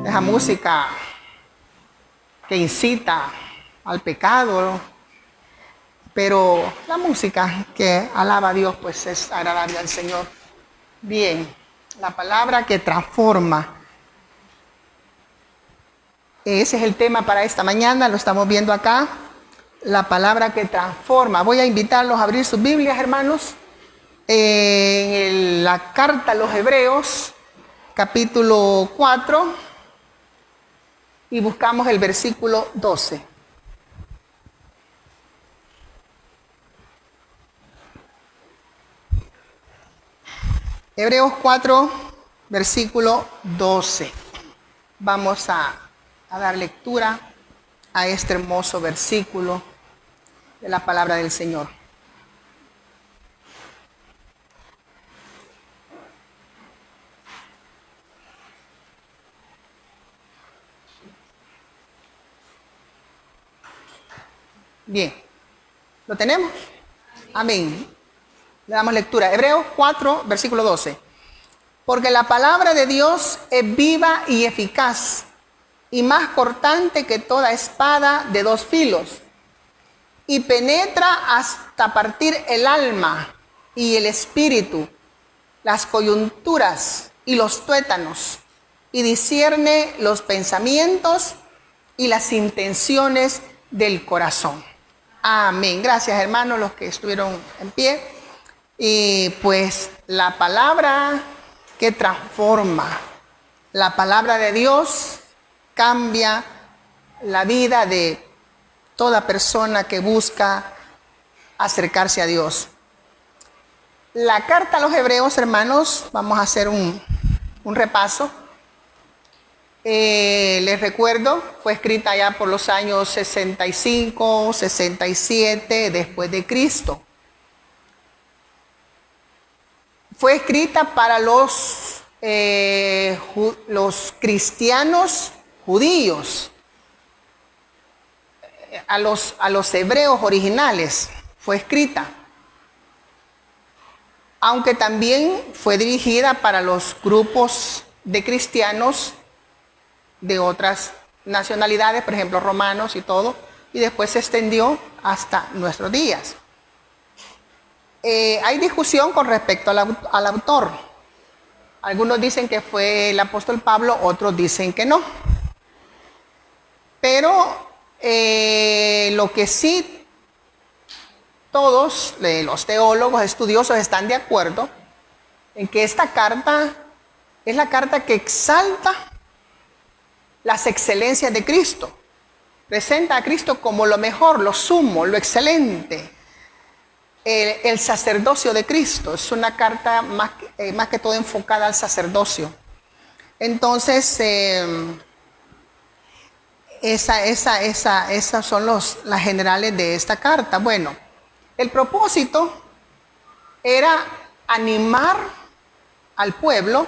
esa música que incita al pecado, pero la música que alaba a Dios, pues es agradable al Señor. Bien, la palabra que transforma. Ese es el tema para esta mañana, lo estamos viendo acá. La palabra que transforma. Voy a invitarlos a abrir sus Biblias, hermanos, en la carta a los Hebreos, capítulo 4, y buscamos el versículo 12. Hebreos 4, versículo 12. Vamos a dar lectura a este hermoso versículo de la palabra del Señor. Bien, ¿lo tenemos? Amén. Le damos lectura. Hebreos 4, versículo 12. Porque la palabra de Dios es viva y eficaz, y más cortante que toda espada de dos filos, y penetra hasta partir el alma y el espíritu, las coyunturas y los tuétanos, y discierne los pensamientos y las intenciones del corazón. Amén. Gracias, hermanos, los que estuvieron en pie. Y pues la palabra que transforma, la palabra de Dios cambia la vida de toda persona que busca acercarse a Dios. La carta a los Hebreos, hermanos, vamos a hacer un repaso. Les recuerdo, fue escrita ya por los años 65, 67 después de Cristo. Fue escrita para los cristianos judíos, a los hebreos originales fue escrita, aunque también fue dirigida para los grupos de cristianos de otras nacionalidades, por ejemplo romanos y todo, y después se extendió hasta nuestros días. Hay discusión con respecto al autor. Algunos dicen que fue el apóstol Pablo, otros dicen que no. Pero lo que sí todos los teólogos estudiosos están de acuerdo en que esta carta es la carta que exalta las excelencias de Cristo. Presenta a Cristo como lo mejor, lo sumo, lo excelente. El sacerdocio de Cristo. Es una carta más que todo enfocada al sacerdocio. Entonces, esas son las generales de esta carta. Bueno, el propósito era animar al pueblo,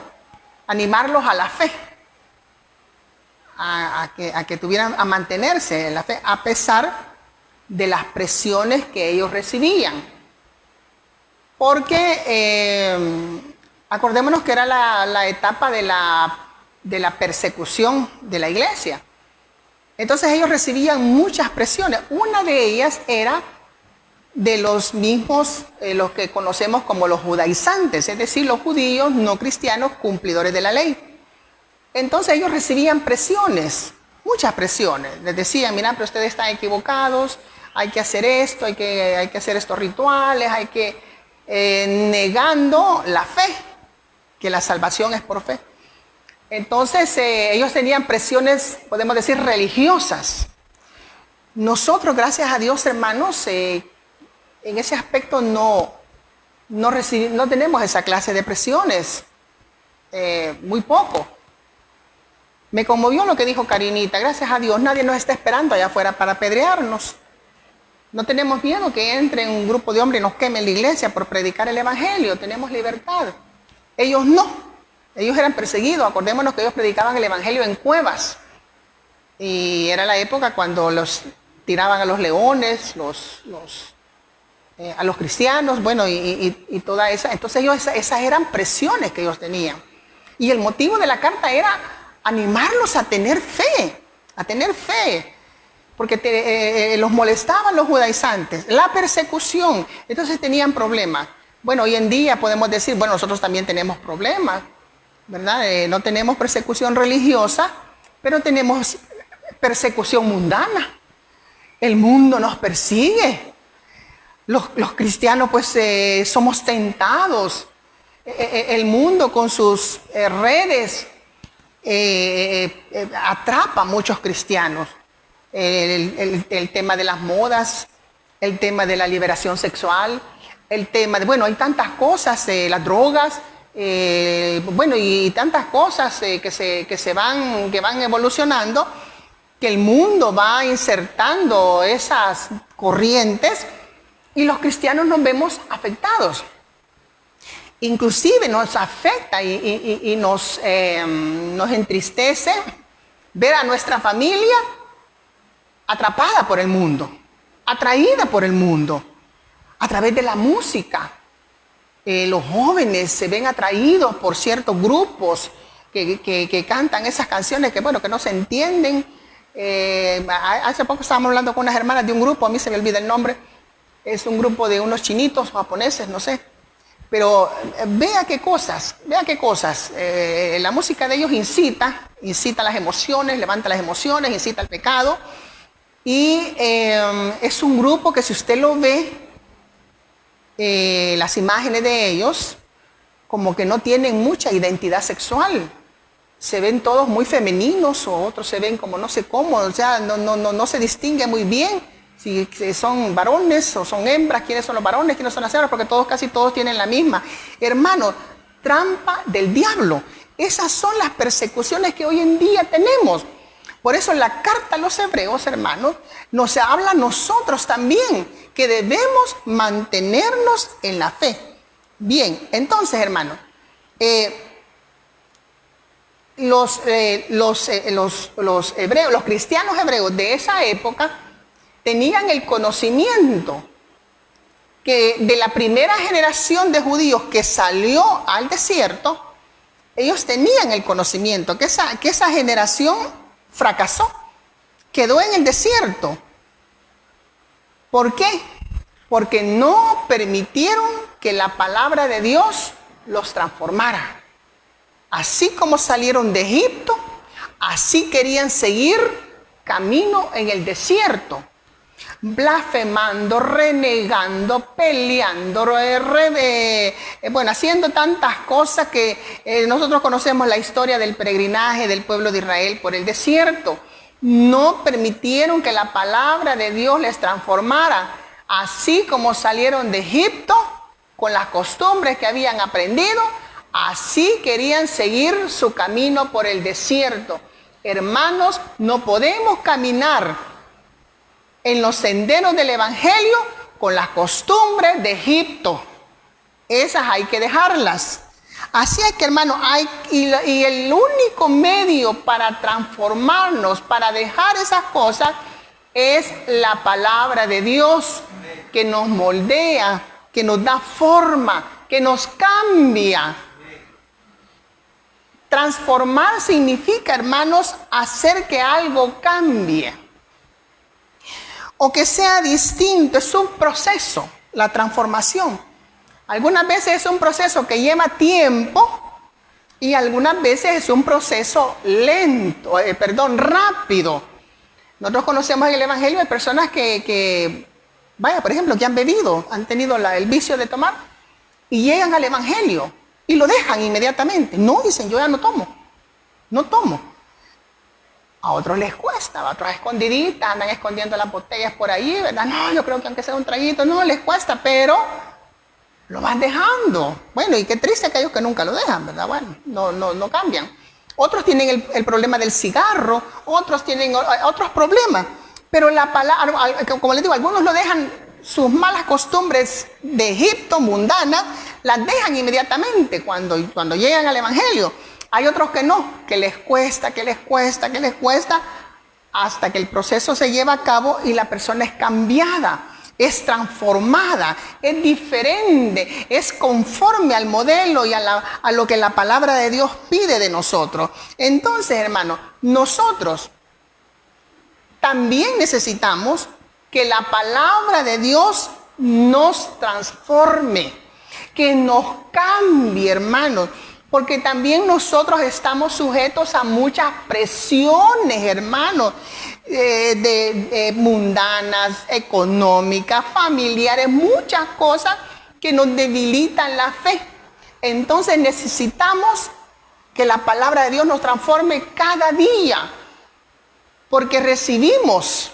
animarlos a la fe, a que tuvieran, a mantenerse en la fe, a pesar de las presiones que ellos recibían. Porque acordémonos que era la etapa de la persecución de la iglesia. Entonces ellos recibían muchas presiones. Una de ellas era de los mismos, los que conocemos como los judaizantes, es decir, los judíos no cristianos cumplidores de la ley. Entonces ellos recibían presiones, muchas presiones. Les decían, mira, pero ustedes están equivocados, hay que hacer esto, hay que hacer estos rituales, hay que... negando la fe, que la salvación es por fe. Entonces ellos tenían presiones, podemos decir, religiosas. Nosotros, gracias a Dios, hermanos, en ese aspecto no tenemos esa clase de presiones, muy poco. Me conmovió lo que dijo Karinita. Gracias a Dios nadie nos está esperando allá afuera para apedrearnos. No tenemos miedo que entre un grupo de hombres y nos quemen la iglesia por predicar el evangelio. Tenemos libertad. Ellos no. Ellos eran perseguidos. Acordémonos que ellos predicaban el evangelio en cuevas. Y era la época cuando los tiraban a los leones, a los cristianos, bueno, y toda esa. Entonces esas eran presiones que ellos tenían. Y el motivo de la carta era animarlos a tener fe, porque los molestaban los judaizantes, la persecución, entonces tenían problemas. Bueno, hoy en día podemos decir, bueno, nosotros también tenemos problemas, ¿verdad? No tenemos persecución religiosa, pero tenemos persecución mundana. El mundo nos persigue. Los cristianos pues somos tentados. El mundo con sus redes atrapa a muchos cristianos. El tema de las modas, el tema de la liberación sexual, el tema de, bueno, hay tantas cosas, las drogas, bueno, y tantas cosas que van evolucionando, que el mundo va insertando esas corrientes y los cristianos nos vemos afectados. Inclusive nos afecta y nos entristece ver a nuestra familia atrapada por el mundo, atraída por el mundo, a través de la música. Los jóvenes se ven atraídos por ciertos grupos que cantan esas canciones que, bueno, que no se entienden. Hace poco estábamos hablando con unas hermanas de un grupo, a mí se me olvida el nombre, es un grupo de unos chinitos, japoneses, no sé. Pero vea qué cosas, la música de ellos incita las emociones, levanta las emociones, incita al pecado. Y es un grupo que si usted lo ve, las imágenes de ellos, como que no tienen mucha identidad sexual. Se ven todos muy femeninos o otros se ven como no sé cómo, o sea, no se distingue muy bien si son varones o son hembras, quiénes son los varones, quiénes son las hembras, porque casi todos tienen la misma. Hermano, trampa del diablo. Esas son las persecuciones que hoy en día tenemos. Por eso la carta a los hebreos, hermanos, nos habla a nosotros también que debemos mantenernos en la fe. Bien, entonces, hermanos, los hebreos, los cristianos hebreos de esa época tenían el conocimiento que de la primera generación de judíos que salió al desierto, ellos tenían el conocimiento que esa generación fracasó, quedó en el desierto. ¿Por qué? Porque no permitieron que la palabra de Dios los transformara. Así como salieron de Egipto, así querían seguir camino en el desierto, blasfemando, renegando, peleando, bueno, haciendo tantas cosas que nosotros conocemos la historia del peregrinaje del pueblo de Israel por el desierto. No permitieron que la palabra de Dios les transformara, así como salieron de Egipto con las costumbres que habían aprendido, así querían seguir su camino por el desierto. Hermanos, no podemos caminar en los senderos del Evangelio con las costumbres de Egipto. Esas hay que dejarlas. Así es que, hermano, y el único medio para transformarnos, para dejar esas cosas, es la palabra de Dios, que nos moldea, que nos da forma, que nos cambia. Transformar significa, hermanos, hacer que algo cambie o que sea distinto. Es un proceso, la transformación. Algunas veces es un proceso que lleva tiempo y algunas veces es un proceso rápido. Nosotros conocemos en el Evangelio de personas que, por ejemplo, que han bebido, han tenido el vicio de tomar y llegan al Evangelio y lo dejan inmediatamente. No, dicen, yo ya no tomo. A otros les cuesta, a otros escondiditas, andan escondiendo las botellas por ahí, ¿verdad? No, yo creo que aunque sea un traguito, no, les cuesta, pero lo van dejando. Bueno, y qué triste aquellos que nunca lo dejan, ¿verdad? Bueno, no cambian. Otros tienen el problema del cigarro, otros tienen otros problemas. Pero la palabra, como les digo, algunos lo dejan, sus malas costumbres de Egipto, mundanas, las dejan inmediatamente cuando llegan al Evangelio. Hay otros que no, que les cuesta, hasta que el proceso se lleva a cabo y la persona es cambiada. es transformada, es diferente, es conforme al modelo y a lo que la palabra de Dios pide de nosotros. Entonces, hermanos, nosotros también necesitamos que la palabra de Dios nos transforme, que nos cambie, hermanos, porque también nosotros estamos sujetos a muchas presiones, hermanos, mundanas, económicas, familiares, muchas cosas que nos debilitan la fe. Entonces necesitamos que la palabra de Dios nos transforme cada día, porque recibimos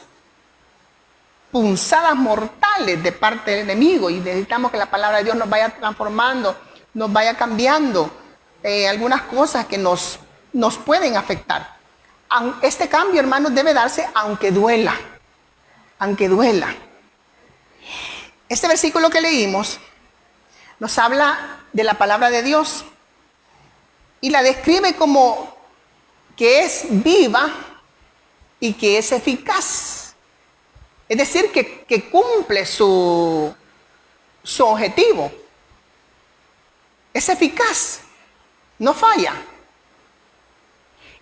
punzadas mortales de parte del enemigo y necesitamos que la palabra de Dios nos vaya transformando, nos vaya cambiando algunas cosas que nos pueden afectar. Este cambio, hermanos, debe darse aunque duela, aunque duela. Este versículo que leímos nos habla de la palabra de Dios y la describe como que es viva y que es eficaz. Es decir, que cumple su objetivo. Es eficaz, no falla.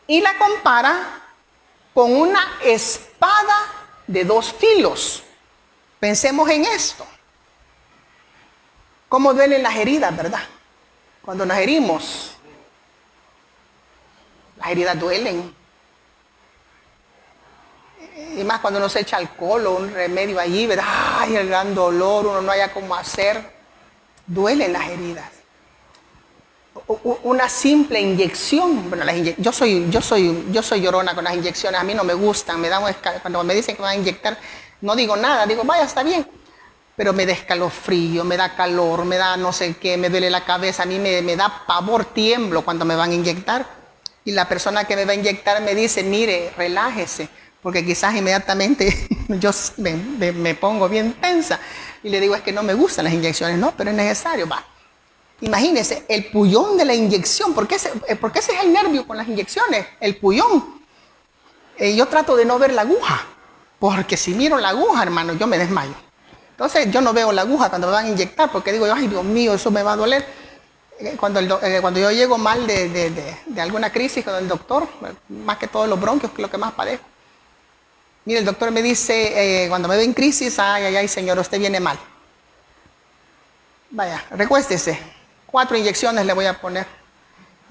Y la compara con una espada de dos filos. Pensemos en esto. Cómo duelen las heridas, ¿verdad? Cuando nos herimos, las heridas duelen. Y más cuando uno se echa alcohol o un remedio allí, ¿verdad? Ay, el gran dolor, uno no haya cómo hacer. Duelen las heridas. Una simple inyección. Bueno, yo soy llorona con las inyecciones. A mí no me gustan. Cuando me dicen que me van a inyectar, no digo nada. Digo, vaya, está bien. Pero me da escalofrío, me da calor, me da no sé qué, me duele la cabeza. A mí me da pavor, tiemblo cuando me van a inyectar. Y la persona que me va a inyectar me dice, mire, relájese. Porque quizás inmediatamente yo me pongo bien tensa. Y le digo, es que no me gustan las inyecciones. No, pero es necesario, va. Imagínense, el puyón de la inyección. ¿Por qué ese es el nervio con las inyecciones? El puyón. Yo trato de no ver la aguja. Porque si miro la aguja, hermano, yo me desmayo. Entonces yo no veo la aguja cuando me van a inyectar. Porque digo, ay, Dios mío, eso me va a doler. Cuando yo llego mal de alguna crisis con el doctor, más que todos los bronquios, que es lo que más padezco. Mire, el doctor me dice, cuando me ve en crisis, ay, señor, usted viene mal. Vaya, recuéstese. 4 inyecciones le voy a poner.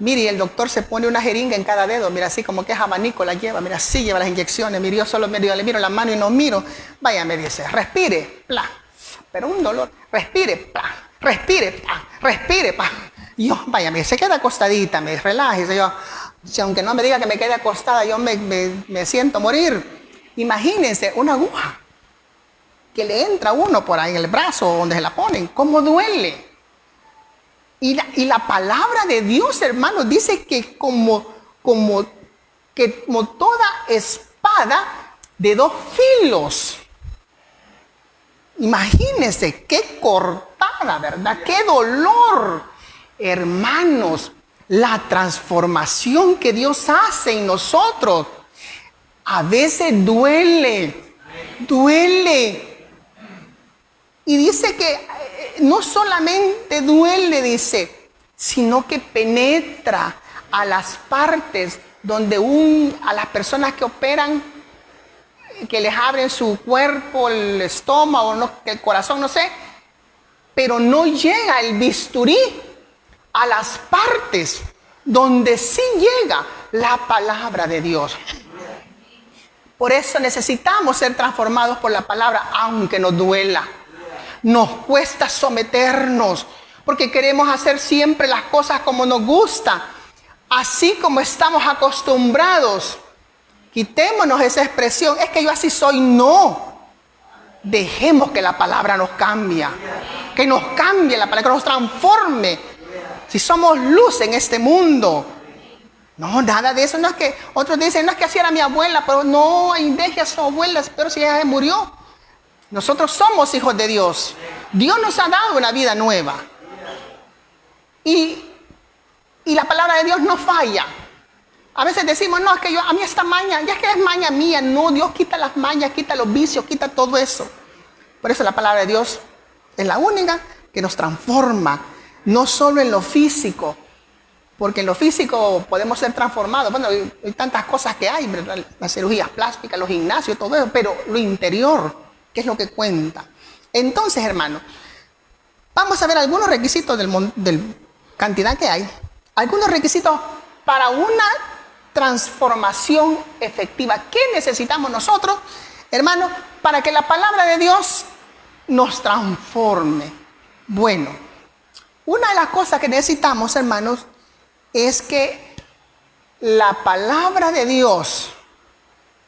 Mire, el doctor se pone una jeringa en cada dedo. Mira, así como que es abanico la lleva. Mira, así lleva las inyecciones. Mire, yo solo le miro la mano y no miro. Vaya, me dice, respire, pla. Pero un dolor. Respire, pla. Respire, pla. Respire, pla. Y yo, vaya, se queda acostadita, me relájese. Yo, si aunque no me diga que me quede acostada, yo me siento morir. Imagínense una aguja que le entra a uno por ahí en el brazo donde se la ponen. ¿Cómo duele? Y la palabra de Dios, hermanos, dice que como toda espada de 2 filos. Imagínense qué cortada, ¿verdad? Qué dolor. Hermanos, la transformación que Dios hace en nosotros a veces duele. Y dice que no solamente duele, dice, sino que penetra a las partes donde a las personas que operan, que les abren su cuerpo, el estómago, el corazón, no sé, pero no llega el bisturí a las partes donde sí llega la palabra de Dios. Por eso necesitamos ser transformados por la palabra, aunque nos duela. Nos cuesta someternos, porque queremos hacer siempre las cosas como nos gusta, así como estamos acostumbrados. Quitémonos esa expresión, es que yo así soy. No. Dejemos que la palabra nos cambie, que nos cambie la palabra, que nos transforme. Si somos luz en este mundo. No, nada de eso. No es que otros dicen, no es que así era mi abuela, pero no, deje a su abuela, pero si ella se murió. Nosotros somos hijos de Dios. Dios nos ha dado una vida nueva. Y la palabra de Dios no falla. A veces decimos, no, es que a mí esta maña, ya es que es maña mía. No, Dios quita las mañas, quita los vicios, quita todo eso. Por eso la palabra de Dios es la única que nos transforma, no solo en lo físico, porque en lo físico podemos ser transformados. Bueno, hay tantas cosas que hay, ¿verdad? Las cirugías plásticas, los gimnasios, todo eso, pero lo interior, ¿qué es lo que cuenta? Entonces, hermano, vamos a ver algunos requisitos del cantidad que hay, algunos requisitos para una transformación efectiva. ¿Qué necesitamos nosotros, hermano, para que la palabra de Dios nos transforme? Bueno, una de las cosas que necesitamos, hermanos, es que la palabra de Dios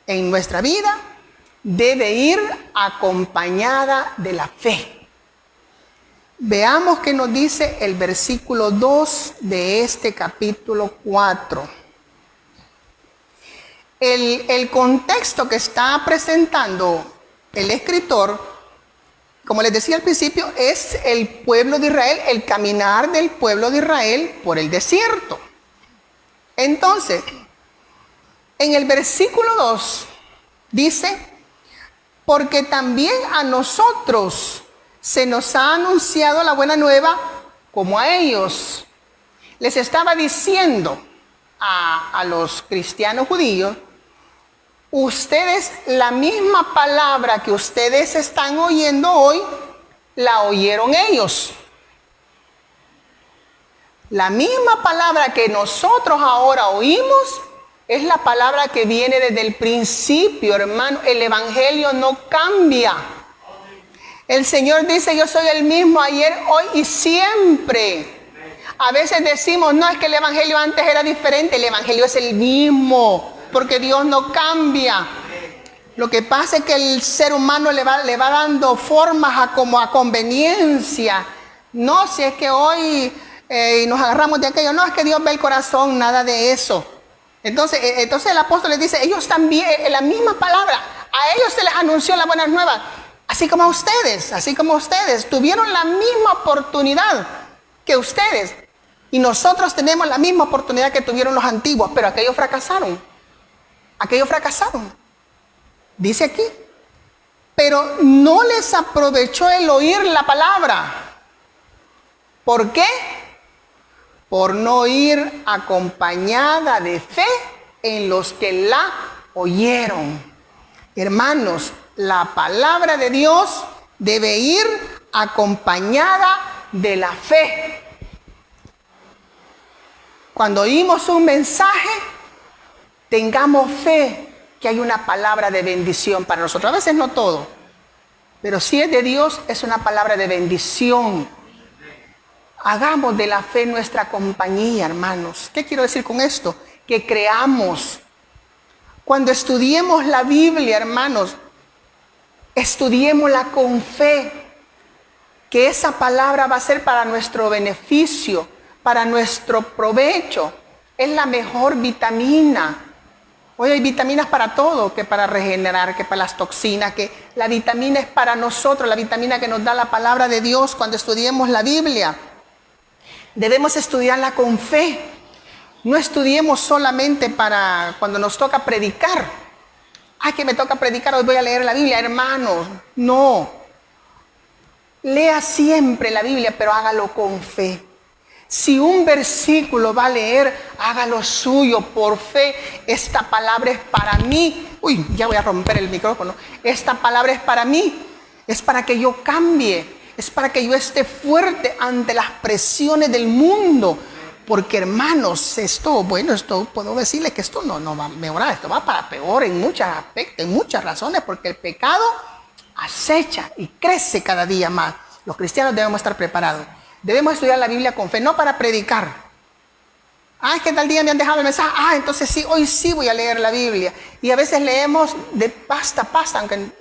en nuestra vida debe ir acompañada de la fe. Veamos qué nos dice el versículo 2 de este capítulo 4. El contexto que está presentando el escritor, como les decía al principio, es el pueblo de Israel, el caminar del pueblo de Israel por el desierto. Entonces, en el versículo 2 dice, porque también a nosotros se nos ha anunciado la buena nueva como a ellos. Les estaba diciendo a los cristianos judíos, ustedes, la misma palabra que ustedes están oyendo hoy, la oyeron ellos. La misma palabra que nosotros ahora oímos es la palabra que viene desde el principio, hermano. El evangelio no cambia. El Señor dice, yo soy el mismo ayer, hoy y siempre. A veces decimos, no, es que el evangelio antes era diferente. El evangelio es el mismo, porque Dios no cambia. Lo que pasa es que el ser humano le va dando formas como a conveniencia. No, si es que hoy nos agarramos de aquello, no, es que Dios ve el corazón, nada de eso. Entonces el apóstol les dice, ellos también, la misma palabra, a ellos se les anunció la buena nueva, así como ustedes, tuvieron la misma oportunidad que ustedes. Y nosotros tenemos la misma oportunidad que tuvieron los antiguos, pero aquellos fracasaron. Dice aquí, pero no les aprovechó el oír la palabra. ¿Por qué? Por no ir acompañada de fe en los que la oyeron. Hermanos, la palabra de Dios debe ir acompañada de la fe. Cuando oímos un mensaje, tengamos fe que hay una palabra de bendición para nosotros. A veces no todo, pero si es de Dios, es una palabra de bendición. Hagamos de la fe nuestra compañía, hermanos. ¿Qué quiero decir con esto? Que creamos. Cuando estudiemos la Biblia, hermanos, estudiémosla con fe. Que esa palabra va a ser para nuestro beneficio, para nuestro provecho. Es la mejor vitamina. Hoy hay vitaminas para todo, que para regenerar, que para las toxinas, que la vitamina es para nosotros, la vitamina que nos da la palabra de Dios cuando estudiemos la Biblia. Debemos estudiarla con fe. No estudiemos solamente para cuando nos toca predicar. Ay, que me toca predicar, hoy voy a leer la Biblia, hermanos. No. Lea siempre la Biblia, pero hágalo con fe. Si un versículo va a leer, hágalo suyo por fe. Esta palabra es para mí. Uy, ya voy a romper el micrófono. Esta palabra es para mí. Es para que yo cambie. Es para que yo esté fuerte ante las presiones del mundo. Porque, hermanos, esto puedo decirles que esto no va a mejorar. Esto va para peor en muchos aspectos, en muchas razones. Porque el pecado acecha y crece cada día más. Los cristianos debemos estar preparados. Debemos estudiar la Biblia con fe, no para predicar. Ah, es que tal día me han dejado el mensaje. Ah, entonces sí, hoy sí voy a leer la Biblia. Y a veces leemos de pasta a pasta, aunque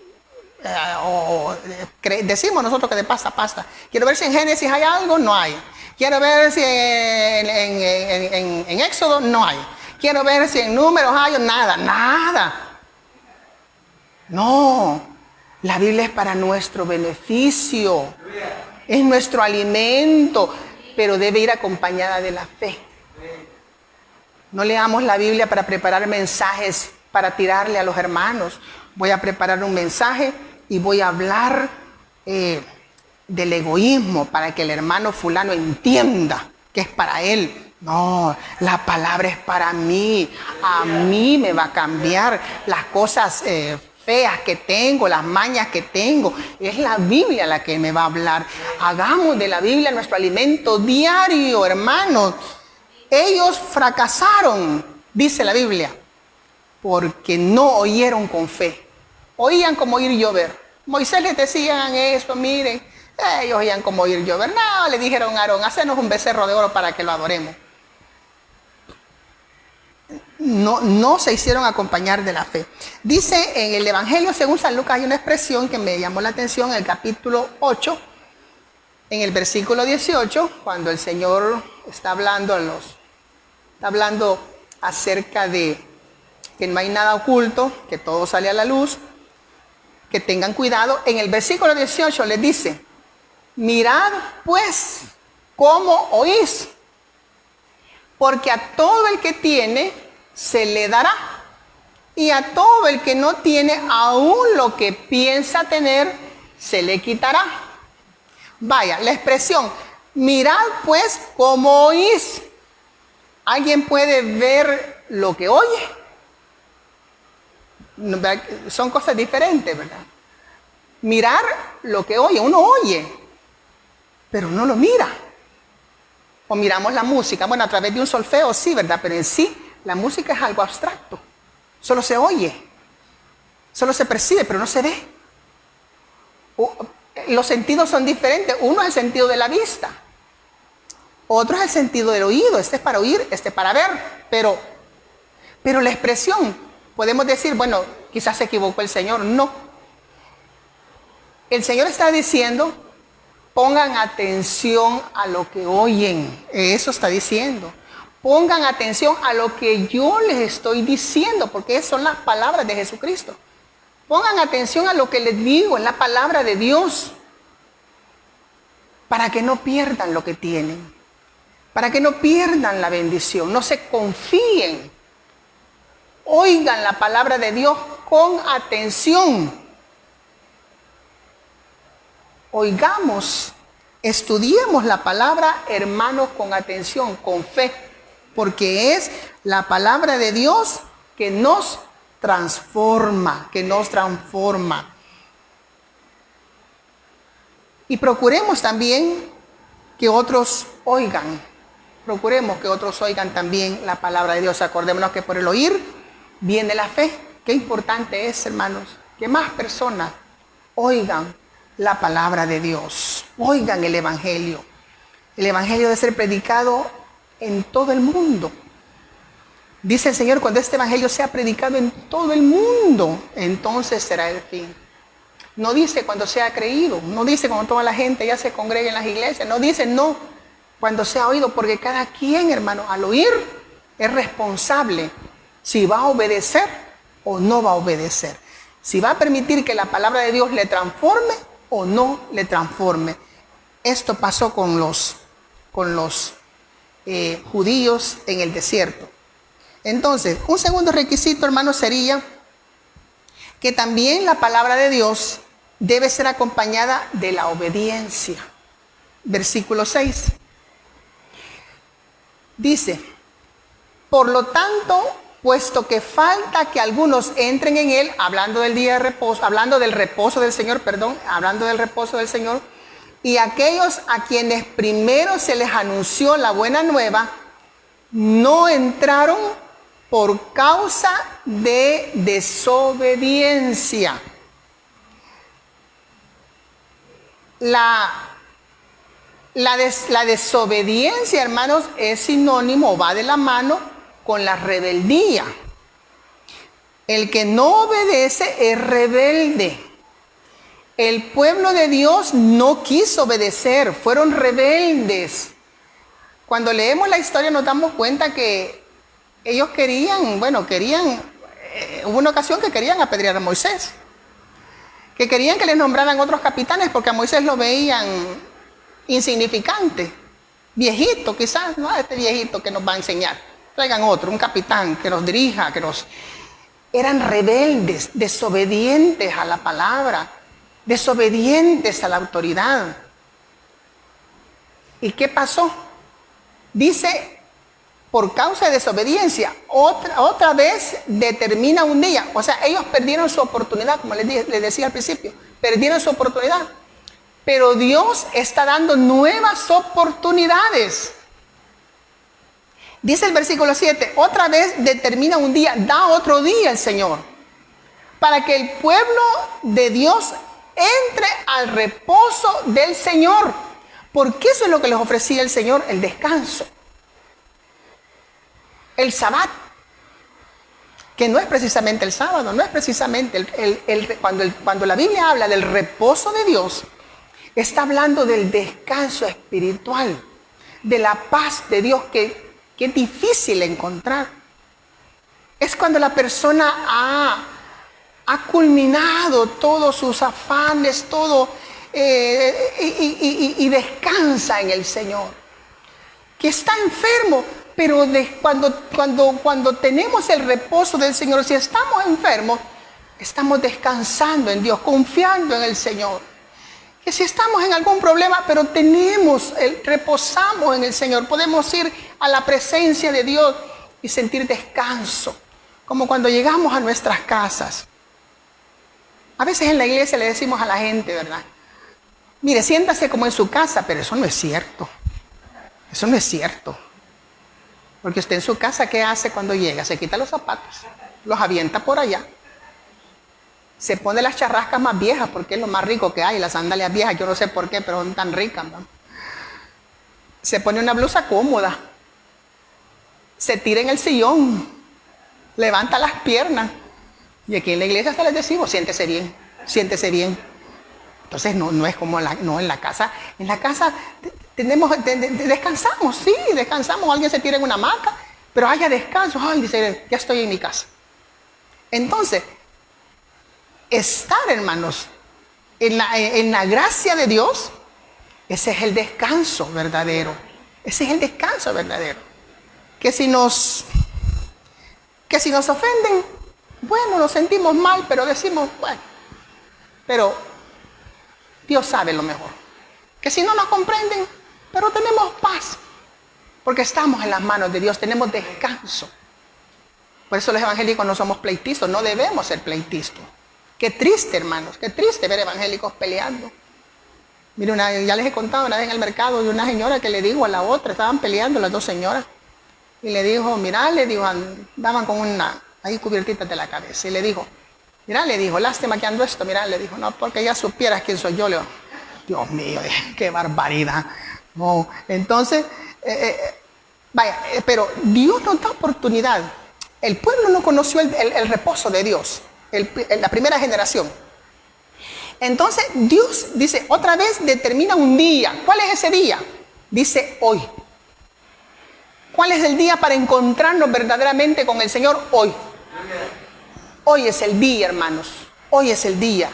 decimos nosotros que de pasta a pasta. Quiero ver si en Génesis hay algo, no hay. Quiero ver si en Éxodo, no hay. Quiero ver si en Números hay, nada. No, la Biblia es para nuestro beneficio. Es nuestro alimento, pero debe ir acompañada de la fe. No leamos la Biblia para preparar mensajes, para tirarle a los hermanos. Voy a preparar un mensaje y voy a hablar del egoísmo para que el hermano fulano entienda que es para él. No, la palabra es para mí. A mí me va a cambiar las cosas feas que tengo, las mañas que tengo. Es la Biblia la que me va a hablar. Hagamos de la Biblia nuestro alimento diario, hermanos. Ellos fracasaron, dice la Biblia, porque no oyeron con fe. Oían como oír llover. Moisés les decía eso, miren. Ellos oían como oír llover. No, le dijeron a Aarón, hacenos un becerro de oro para que lo adoremos. No se hicieron acompañar de la fe. Dice en el Evangelio según San Lucas, hay una expresión que me llamó la atención en el capítulo 8, en el versículo 18, cuando el Señor está hablando acerca de que no hay nada oculto, que todo sale a la luz, que tengan cuidado. En el versículo 18 les dice, mirad pues cómo oís, porque a todo el que tiene se le dará, y a todo el que no tiene, aún lo que piensa tener, se le quitará. Vaya, la expresión, mirad pues cómo oís. ¿Alguien puede ver lo que oye? Son cosas diferentes, ¿verdad? Mirar lo que oye, uno oye, pero no lo mira. O miramos la música, bueno, a través de un solfeo sí, ¿verdad? Pero en sí, la música es algo abstracto. Solo se oye, solo se percibe, pero no se ve. Los sentidos son diferentes. Uno es el sentido de la vista, otro es el sentido del oído. Este es para oír, este es para ver. Pero la expresión, podemos decir, bueno, quizás se equivocó el Señor. No. El Señor está diciendo, pongan atención a lo que oyen. Eso está diciendo. Pongan atención a lo que yo les estoy diciendo, porque esas son las palabras de Jesucristo. Pongan atención a lo que les digo, es la palabra de Dios, para que no pierdan lo que tienen, para que no pierdan la bendición, no se confíen. Oigan la palabra de Dios con atención. Oigamos, estudiemos la palabra, hermanos, con atención, con fe, porque es la palabra de Dios que nos transforma, Y procuremos también que otros oigan, también la palabra de Dios. Acordémonos que por el oír viene la fe. Qué importante es, hermanos, que más personas oigan la palabra de Dios, oigan el Evangelio. El Evangelio debe ser predicado en todo el mundo. Dice el Señor, cuando este Evangelio sea predicado en todo el mundo, entonces será el fin. No dice cuando sea creído, no dice cuando toda la gente ya se congregue en las iglesias, no dice no, cuando sea oído, porque cada quien, hermano, al oír es responsable si va a obedecer o no va a obedecer, si va a permitir que la palabra de Dios le transforme o no le transforme. Esto pasó con los judíos en el desierto. Entonces, un segundo requisito, hermano, sería que también la palabra de Dios debe ser acompañada de la obediencia. Versículo 6. Dice, por lo tanto, puesto que falta que algunos entren en él, hablando del día de reposo, hablando del reposo del Señor, y aquellos a quienes primero se les anunció la buena nueva, no entraron por causa de desobediencia. La desobediencia, hermanos, es sinónimo, va de la mano con la rebeldía. El que no obedece es rebelde. El pueblo de Dios no quiso obedecer, fueron rebeldes. Cuando leemos la historia nos damos cuenta que ellos hubo una ocasión que querían apedrear a Moisés, que querían que les nombraran otros capitanes porque a Moisés lo veían insignificante, viejito quizás, no, este viejito que nos va a enseñar, traigan otro, un capitán que nos dirija, Eran rebeldes, desobedientes a la palabra. desobedientes a la autoridad. ¿Y qué pasó? Dice, por causa de desobediencia, otra vez determina un día. O sea, ellos perdieron su oportunidad, como les decía al principio, perdieron su oportunidad. Pero Dios está dando nuevas oportunidades. Dice el versículo 7, otra vez determina un día, da otro día el Señor, para que el pueblo de Dios entre al reposo del Señor. Porque eso es lo que les ofrecía el Señor, el descanso. El Sabbat, que no es precisamente el sábado, no es precisamente cuando la Biblia habla del reposo de Dios, está hablando del descanso espiritual, de la paz de Dios que es difícil encontrar. Es cuando la persona ha culminado todos sus afanes, todo, y descansa en el Señor. Que está enfermo, pero cuando tenemos el reposo del Señor, si estamos enfermos, estamos descansando en Dios, confiando en el Señor. Que si estamos en algún problema, pero reposamos en el Señor, podemos ir a la presencia de Dios y sentir descanso, como cuando llegamos a nuestras casas. A veces en la iglesia le decimos a la gente, ¿verdad? Mire, siéntase como en su casa, pero eso no es cierto. Eso no es cierto. Porque usted en su casa, ¿qué hace cuando llega? Se quita los zapatos, los avienta por allá. Se pone las charrascas más viejas porque es lo más rico que hay, las sandalias viejas, yo no sé por qué, pero son tan ricas, ¿no? Se pone una blusa cómoda, se tira en el sillón, levanta las piernas. Y aquí en la iglesia hasta les decimos, siéntese bien, siéntese bien. Entonces no es como en la casa. En la casa descansamos, sí, descansamos. Alguien se tira en una hamaca, pero haya descanso. Ay, dice, ya estoy en mi casa. Entonces, estar, hermanos, en la gracia de Dios, ese es el descanso verdadero. Ese es el descanso verdadero. Que si nos ofenden, bueno, nos sentimos mal, pero decimos, bueno, pero Dios sabe lo mejor. Que si no nos comprenden, pero tenemos paz, porque estamos en las manos de Dios, tenemos descanso. Por eso los evangélicos no somos pleitistas, no debemos ser pleitistas. Qué triste, hermanos, qué triste ver evangélicos peleando. Mire, ya les he contado una vez en el mercado de una señora que le dijo a la otra, estaban peleando las dos señoras, y le dijo, mira, le dijo, daban con una ahí cubiertita de la cabeza, y le dijo, mira, le dijo, lástima que ando esto, mira, le dijo, no, porque ya supieras quién soy yo, le dijo, Dios mío, qué barbaridad. No, entonces, pero Dios nos da oportunidad. El pueblo no conoció el reposo de Dios, la primera generación. Entonces Dios dice, otra vez determina un día. ¿Cuál es ese día? Dice hoy. ¿Cuál es el día para encontrarnos verdaderamente con el Señor? Hoy. Hoy es el día, hermanos. Hoy es el día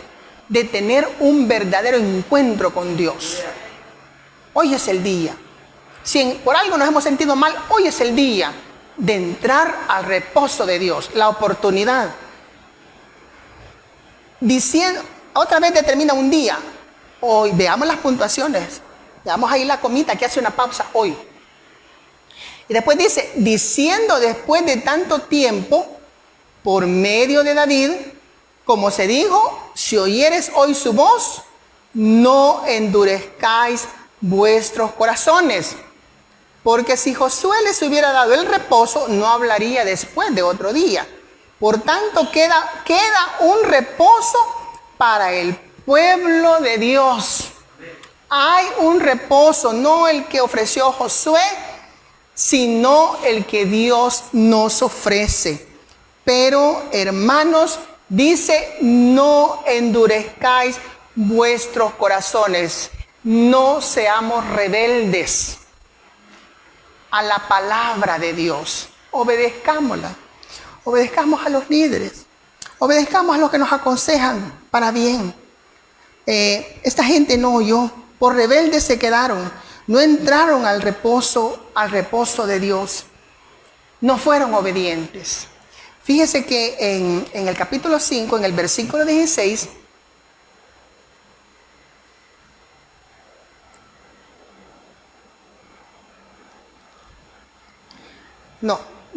de tener un verdadero encuentro con Dios. Hoy es el día. Si por algo nos hemos sentido mal, hoy es el día de entrar al reposo de Dios. La oportunidad. Diciendo, otra vez determina un día. Hoy, veamos las puntuaciones. Veamos ahí la comita que hace una pausa hoy. Y después dice, diciendo después de tanto tiempo, por medio de David, como se dijo, si oyeres hoy su voz, no endurezcáis vuestros corazones. Porque si Josué les hubiera dado el reposo, no hablaría después de otro día. Por tanto, queda un reposo para el pueblo de Dios. Hay un reposo, no el que ofreció Josué, sino el que Dios nos ofrece. Pero, hermanos, dice, no endurezcáis vuestros corazones. No seamos rebeldes a la palabra de Dios. Obedezcámosla. Obedezcamos a los líderes. Obedezcamos a los que nos aconsejan para bien. Esta gente no oyó. Por rebeldes se quedaron. No entraron al reposo de Dios. No fueron obedientes. Fíjese que en el capítulo 5, en el versículo 16,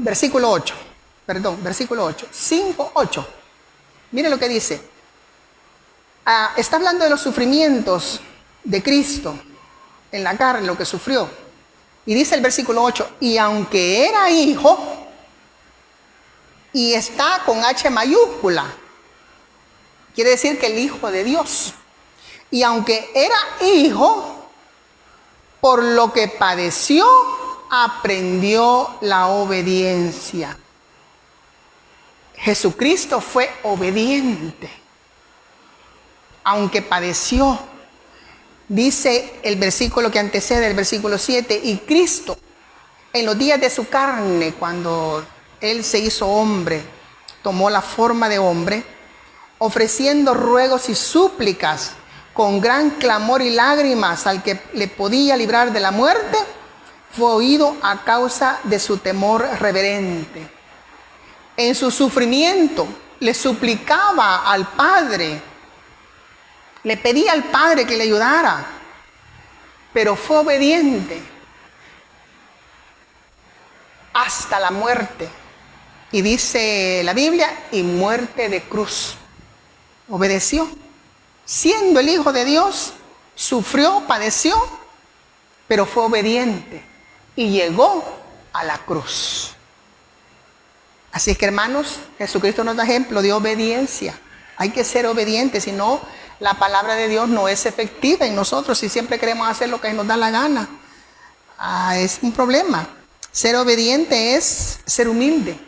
versículo 8. Perdón, versículo 8. 5, 8. Mire lo que dice. Está hablando de los sufrimientos de Cristo en la carne, lo que sufrió. Y dice el versículo 8, y aunque era hijo, y está con H mayúscula, quiere decir que el Hijo de Dios. Y aunque era hijo, por lo que padeció, aprendió la obediencia. Jesucristo fue obediente, aunque padeció. Dice el versículo que antecede, el versículo 7, y Cristo, en los días de su carne, cuando Él se hizo hombre, tomó la forma de hombre, ofreciendo ruegos y súplicas con gran clamor y lágrimas al que le podía librar de la muerte, fue oído a causa de su temor reverente. En su sufrimiento le suplicaba al Padre, le pedía al Padre que le ayudara, pero fue obediente hasta la muerte. Y dice la Biblia, y muerte de cruz. Obedeció. Siendo el Hijo de Dios, sufrió, padeció, pero fue obediente y llegó a la cruz. Así es que, hermanos, Jesucristo nos da ejemplo de obediencia. Hay que ser obedientes, si no, la palabra de Dios no es efectiva en nosotros si siempre queremos hacer lo que nos da la gana. Es un problema. Ser obediente es ser humilde.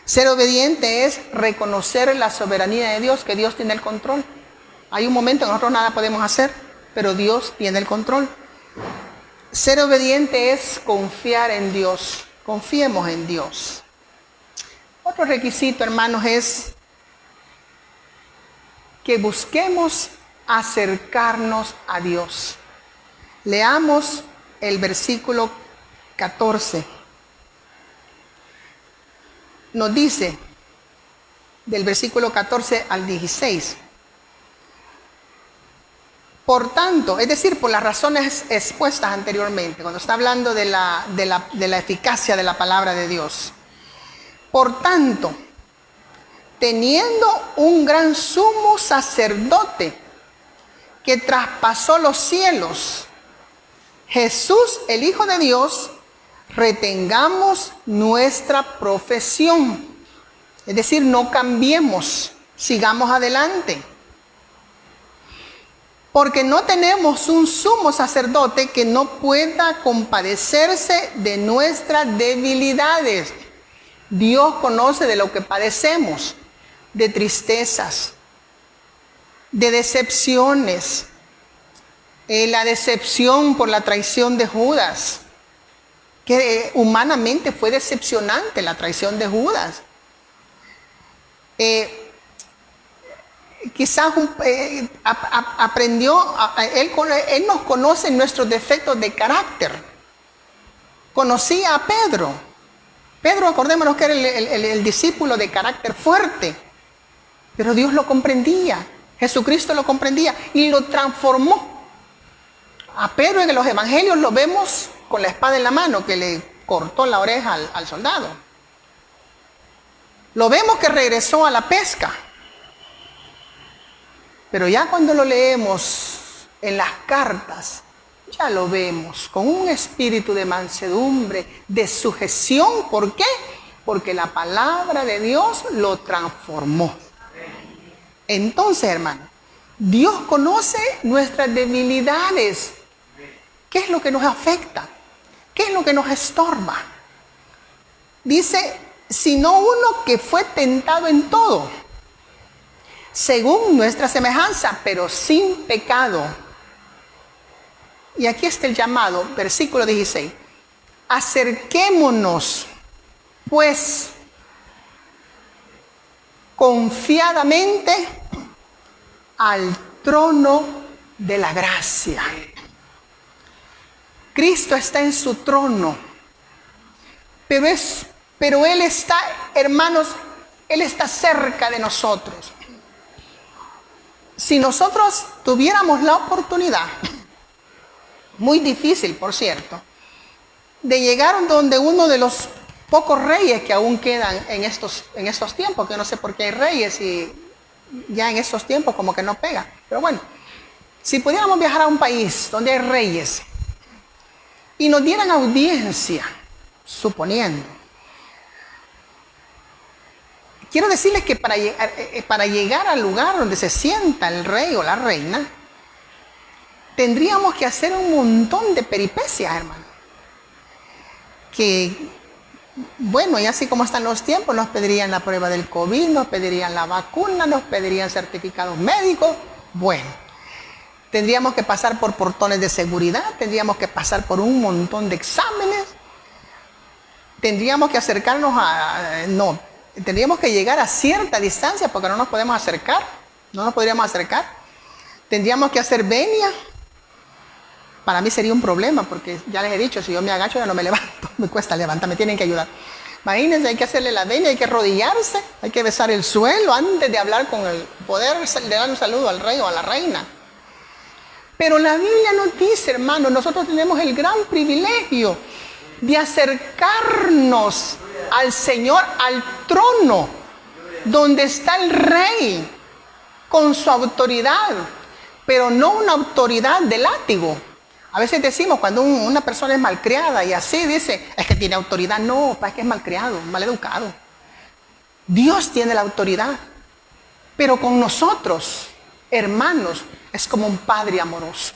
Ser obediente es reconocer la soberanía de Dios, que Dios tiene el control. Hay un momento en que nosotros nada podemos hacer, pero Dios tiene el control. Ser obediente es confiar en Dios. Confiemos en Dios. Otro requisito, hermanos, es que busquemos acercarnos a Dios. Leamos el versículo 14. Nos dice, del versículo 14 al 16. Por tanto, es decir, por las razones expuestas anteriormente, cuando está hablando de la eficacia de la palabra de Dios. Por tanto, teniendo un gran sumo sacerdote que traspasó los cielos, Jesús, el Hijo de Dios, retengamos nuestra profesión. Es decir, no cambiemos, sigamos adelante. Porque no tenemos un sumo sacerdote que no pueda compadecerse de nuestras debilidades. Dios conoce de lo que padecemos, de tristezas, de decepciones, la decepción por la traición de Judas, que humanamente fue decepcionante la traición de Judas. Quizás aprendió, él nos conoce nuestros defectos de carácter. Conocía a Pedro. Pedro, acordémonos que era el discípulo de carácter fuerte, pero Dios lo comprendía, Jesucristo lo comprendía y lo transformó. A Pedro en los evangelios lo vemos con la espada en la mano que le cortó la oreja al soldado. Lo vemos que regresó a la pesca. Pero ya cuando lo leemos en las cartas, ya lo vemos con un espíritu de mansedumbre, de sujeción. ¿Por qué? Porque la palabra de Dios lo transformó. Entonces, hermano, Dios conoce nuestras debilidades. ¿Qué es lo que nos afecta? ¿Qué es lo que nos estorba? Dice, sino uno que fue tentado en todo, según nuestra semejanza, pero sin pecado. Y aquí está el llamado, versículo 16. Acerquémonos, pues, confiadamente al trono de la gracia. Cristo está en su trono, pero Él está, hermanos, Él está cerca de nosotros. Si nosotros tuviéramos la oportunidad, muy difícil por cierto, de llegar donde uno de los pocos reyes que aún quedan en estos tiempos, que no sé por qué hay reyes y ya en estos tiempos como que no pega. Pero bueno, si pudiéramos viajar a un país donde hay reyes y nos dieran audiencia, suponiendo, quiero decirles que para llegar al lugar donde se sienta el rey o la reina, tendríamos que hacer un montón de peripecias, hermano. Que, bueno, y así como están los tiempos, nos pedirían la prueba del COVID, nos pedirían la vacuna, nos pedirían certificados médicos. Bueno, tendríamos que pasar por portones de seguridad, tendríamos que pasar por un montón de exámenes, tendríamos que acercarnos tendríamos que llegar a cierta distancia porque no nos podemos acercar, no nos podríamos acercar. Tendríamos que hacer venia. Para mí sería un problema porque ya les he dicho, si yo me agacho ya no me levanto, me cuesta levantar, me tienen que ayudar. Imagínense, hay que hacerle la venia, hay que arrodillarse, hay que besar el suelo antes de hablar con el poder, de dar un saludo al rey o a la reina. Pero la Biblia nos dice, hermano, nosotros tenemos el gran privilegio de acercarnos al Señor, al trono, donde está el rey, con su autoridad, pero no una autoridad de látigo. A veces decimos, cuando una persona es malcriada y así dice, es que tiene autoridad. No, es que es malcriado, maleducado. Dios tiene la autoridad, pero con nosotros, hermanos, es como un padre amoroso.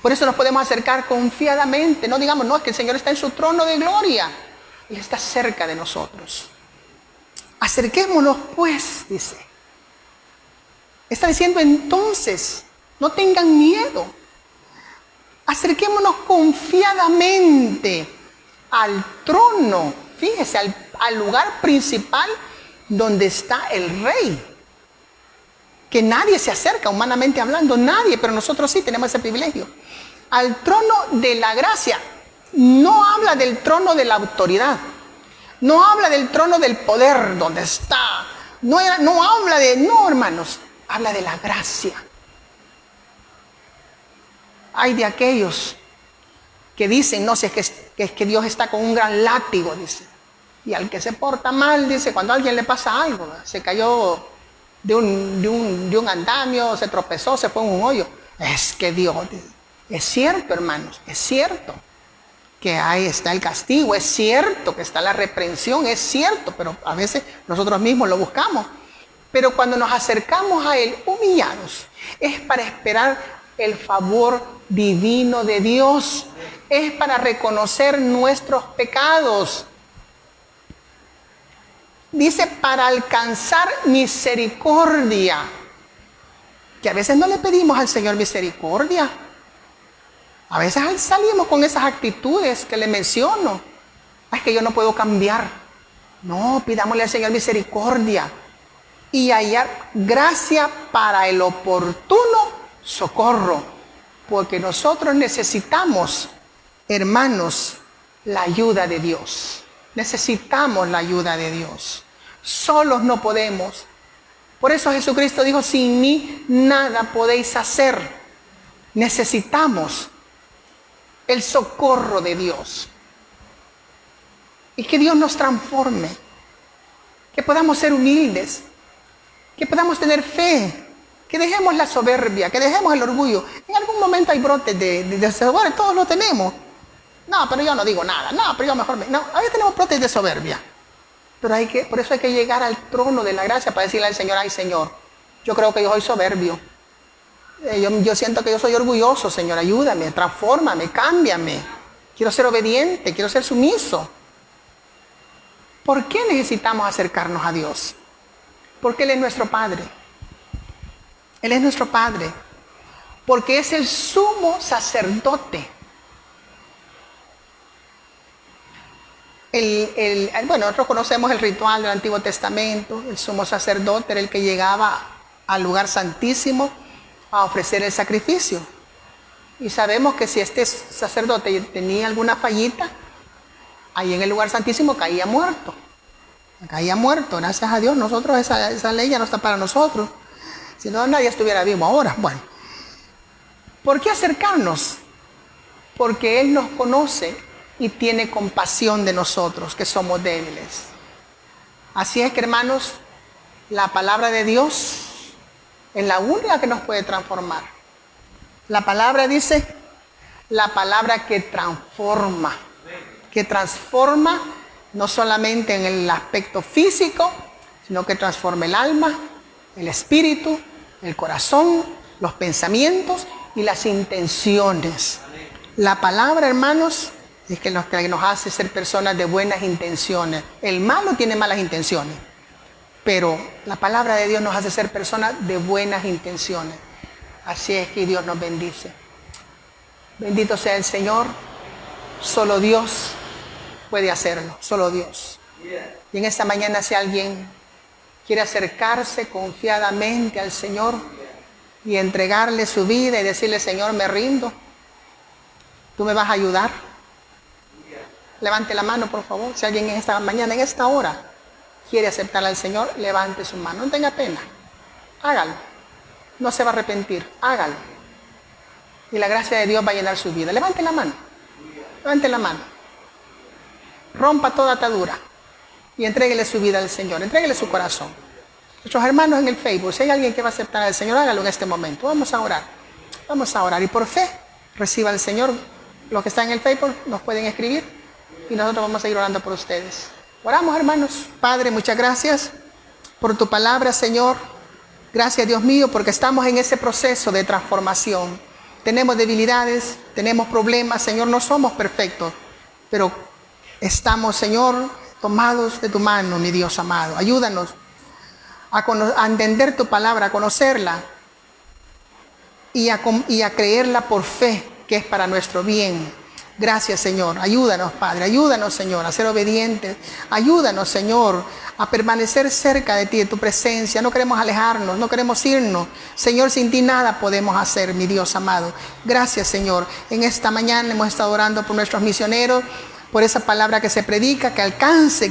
Por eso nos podemos acercar confiadamente. No digamos, no, es que el Señor está en su trono de gloria. Él está cerca de nosotros. Acerquémonos pues, dice. Está diciendo entonces, no tengan miedo. Acerquémonos confiadamente al trono. Fíjese, al lugar principal donde está el rey. Que nadie se acerca, humanamente hablando, nadie, pero nosotros sí tenemos ese privilegio. Al trono de la gracia. No habla del trono de la autoridad. No habla del trono del poder donde está. No habla de, no, hermanos, habla de la gracia. Hay de aquellos que dicen, no sé, es que Dios está con un gran látigo, dice. Y al que se porta mal, dice, cuando a alguien le pasa algo, se cayó de un andamio, se tropezó, se fue en un hoyo. Es que Dios, es cierto, hermanos, es cierto que ahí está el castigo, es cierto que está la reprensión, es cierto, pero a veces nosotros mismos lo buscamos. Pero cuando nos acercamos a Él humillados, es para esperar el favor divino de Dios, es para reconocer nuestros pecados. Dice, para alcanzar misericordia, que a veces no le pedimos al Señor misericordia. A veces salimos con esas actitudes que le menciono. Es que yo no puedo cambiar. No, pidámosle al Señor misericordia y hallar gracia para el oportuno socorro, porque nosotros necesitamos, hermanos, la ayuda de Dios. Necesitamos la ayuda de Dios. Solos no podemos. Por eso Jesucristo dijo, sin mí nada podéis hacer. Necesitamos el socorro de Dios. Y que Dios nos transforme. Que podamos ser humildes. Que podamos tener fe. Que dejemos la soberbia, que dejemos el orgullo. En algún momento hay brotes de soberbia, todos lo tenemos. No, pero yo no digo nada. No, pero yo mejor no, a veces tenemos brotes de soberbia. Pero por eso hay que llegar al trono de la gracia para decirle al Señor, ay Señor, yo creo que yo soy soberbio. Yo siento que yo soy orgulloso, Señor, ayúdame, transfórmame, cámbiame. Quiero ser obediente, quiero ser sumiso. ¿Por qué necesitamos acercarnos a Dios? Porque Él es nuestro Padre. Él es nuestro Padre. Porque es el sumo sacerdote. Bueno, nosotros conocemos el ritual del Antiguo Testamento. El sumo sacerdote era el que llegaba al lugar santísimo a ofrecer el sacrificio. Y sabemos que si este sacerdote tenía alguna fallita, ahí en el lugar santísimo caía muerto. Caía muerto, gracias a Dios. Nosotros esa ley ya no está para nosotros. Si no, nadie estuviera vivo ahora. Bueno, ¿por qué acercarnos? Porque Él nos conoce y tiene compasión de nosotros, que somos débiles. Así es que, hermanos, la palabra de Dios es la única que nos puede transformar. La palabra dice, la palabra que transforma no solamente en el aspecto físico, sino que transforma el alma, el espíritu, el corazón, los pensamientos y las intenciones. La palabra, hermanos, es que nos hace ser personas de buenas intenciones. El malo tiene malas intenciones, pero la palabra de Dios nos hace ser personas de buenas intenciones. Así es que Dios nos bendice. Bendito sea el Señor. Solo Dios puede hacerlo, solo Dios. Y en esta mañana, si alguien quiere acercarse confiadamente al Señor y entregarle su vida y decirle, Señor, me rindo, ¿tú me vas a ayudar? Levante la mano, por favor. Si alguien en esta mañana, en esta hora, quiere aceptar al Señor, levante su mano. No tenga pena. Hágalo. No se va a arrepentir. Hágalo. Y la gracia de Dios va a llenar su vida. Levante la mano. Levante la mano. Rompa toda atadura. Y entréguele su vida al Señor. Entréguele su corazón. Nuestros hermanos en el Facebook, si hay alguien que va a aceptar al Señor, hágalo en este momento. Vamos a orar. Vamos a orar. Y por fe, reciba al Señor. Los que están en el Facebook nos pueden escribir. Y nosotros vamos a ir orando por ustedes. Oramos, hermanos. Padre, muchas gracias por tu palabra, Señor. Gracias, Dios mío, porque estamos en ese proceso de transformación. Tenemos debilidades, tenemos problemas, Señor, no somos perfectos. Pero estamos, Señor, tomados de tu mano, mi Dios amado. Ayúdanos a entender tu palabra, a conocerla y a creerla por fe, que es para nuestro bien. Gracias, Señor. Ayúdanos, Padre. Ayúdanos, Señor, a ser obedientes. Ayúdanos, Señor, a permanecer cerca de ti, de tu presencia. No queremos alejarnos, no queremos irnos. Señor, sin ti nada podemos hacer, mi Dios amado. Gracias, Señor. En esta mañana hemos estado orando por nuestros misioneros, por esa palabra que se predica, que alcance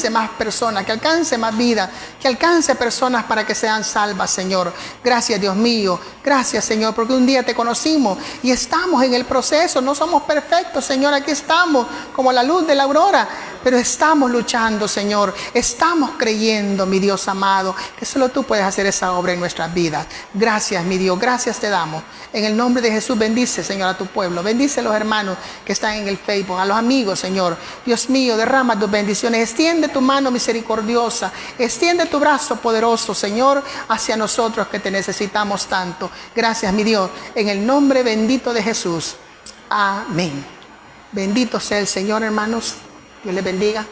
más personas, que alcance más vida, que alcance personas para que sean salvas, Señor. Gracias, Dios mío. Gracias, Señor, porque un día te conocimos y estamos en el proceso. No somos perfectos, Señor. Aquí estamos como la luz de la aurora, pero estamos luchando, Señor. Estamos creyendo, mi Dios amado, que solo tú puedes hacer esa obra en nuestras vidas. Gracias, mi Dios. Gracias te damos. En el nombre de Jesús, bendice, Señor, a tu pueblo. Bendice a los hermanos que están en el Facebook, a los amigos, Señor. Dios mío, derrama tus bendiciones. Extiende tu mano misericordiosa. Extiende tu brazo poderoso, Señor, hacia nosotros que te necesitamos tanto. Gracias, mi Dios. En el nombre bendito de Jesús. Amén. Bendito sea el Señor, hermanos. Dios les bendiga.